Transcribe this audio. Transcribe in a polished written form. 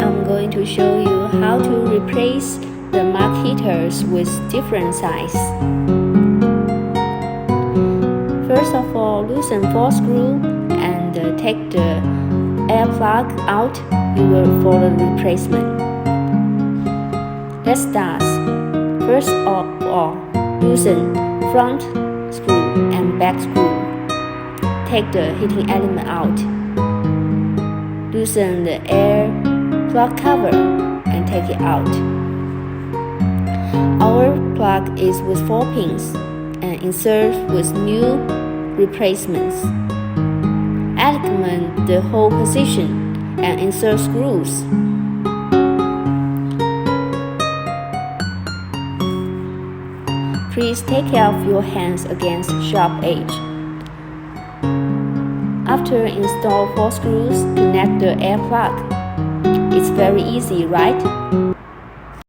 I'm going to show you how to replace the mark heaters with different size. First of all, loosen 4 screws and take the air plug out for the replacement. Let's start. First of all, loosen front screw and back screw. Take the heating element out. Loosen the air plug cover and take it out. Our plug is with 4 pins and insert with new replacements. Align the hole position and insert screws. Please take care of your hands against sharp edge. After install 4 screws, connect the air plug. It's very easy, right?